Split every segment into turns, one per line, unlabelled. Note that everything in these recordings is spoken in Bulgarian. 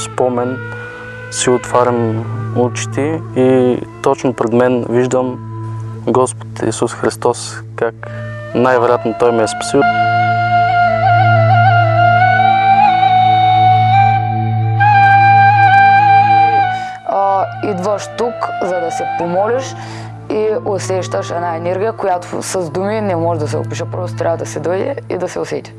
спомен си отварям очите и точно пред мен виждам Господ Исус Христос, как най-вероятно Той ме е спасил.
Идваш тук, за да се помолиш и усещаш една енергия, която с думи не може да се опише, просто трябва да се дойде и да се усети.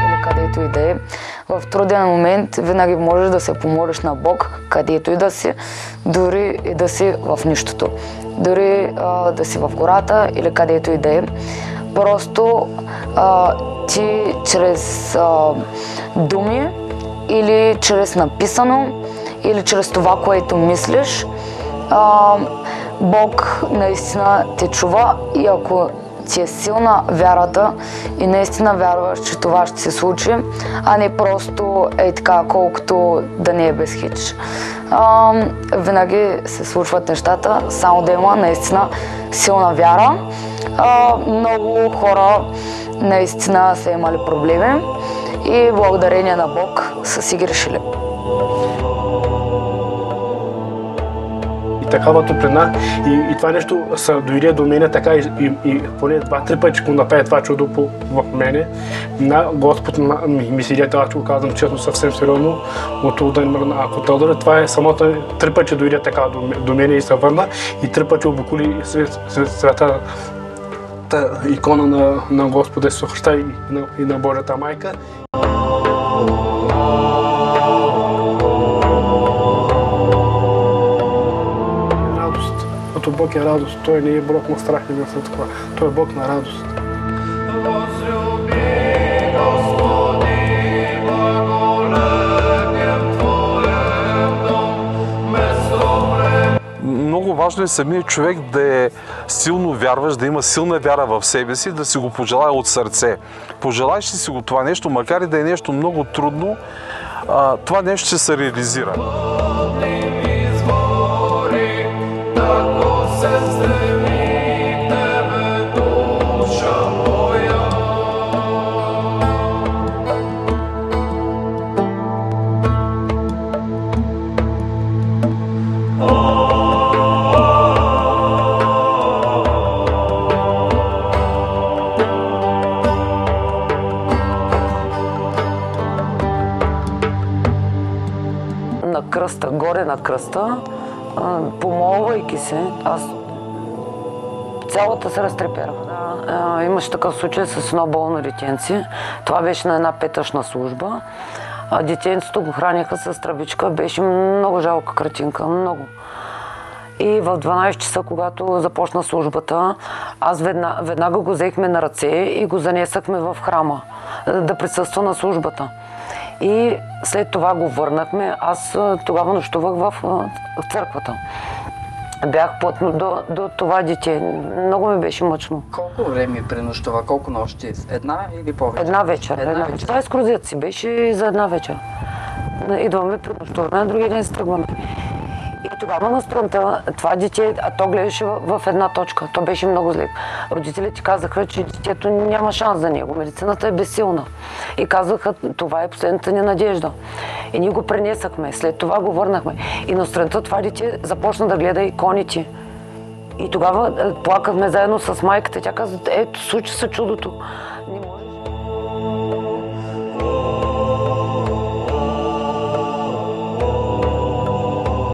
Или където и да е, в труден момент винаги можеш да се помолиш на Бог, където и да си, дори и да си в нищото. Дори да си в гората или където и да е. Просто ти чрез думи или чрез написано, или чрез това, което мислиш, Бог наистина те чува и ако ти е силна вярата и наистина вярваш, че това ще се случи, а не просто така, колкото да не е без хич. Винаги се случват нещата, само да има наистина силна вяра. Много хора наистина са имали проблеми и благодарение на Бог са си грешили.
И такава топлина и това нещо се дойде до мене така и поне 2-3 пъти го направи това чудо в мене. Господ ми седи, аз го казвам честно, съвсем сериозно, от да ако тълдъра, това е самото 3 пъти дойде така до мене и се върна и 3 пъти обиколи света икона на Господа Исус Христа и на Божията майка. Радост. Като Бог е радост, Той не е Бог на страх и на сладко. Той е Бог на радост.
Много важно е самият човек да е силно вярващ, да има силна вяра в себе си, да си го пожелая от сърце. Пожелаеш ли си го това нещо, макар и да е нещо много трудно, това нещо ще се реализира.
На кръста, горе на кръста, помолвайки се, аз цялата се разтреперах. Имаше такъв случай с едно болно детенце. Това беше на една петъчна служба. Детенцето го храняха с тръбичка. Беше много жалка картинка, много. И в 12 часа, когато започна службата, аз веднага го взехме на ръце и го занесахме в храма да присъства на службата. И след това го върнахме. Аз тогава нощувах в църквата. Бях плътно до това дете. Много ми беше мъчно.
Колко време пренощува? Колко нощи? Една или повече?
Една вечер. Това екскурзията си беше за една вечер. Идваме, пренощуваме, на другия ден се тръгваме. И тогава на сутринта това дете, то гледаше в една точка. То беше много зле. Родителите казаха, че детето няма шанс за него. Медицината е безсилна. И казаха, това е последната ни надежда. И ние го пренесахме. След това го върнахме. И на сутринта това дете започна да гледа иконите. И тогава плакахме заедно с майката. Тя каза, ето, случи се чудото.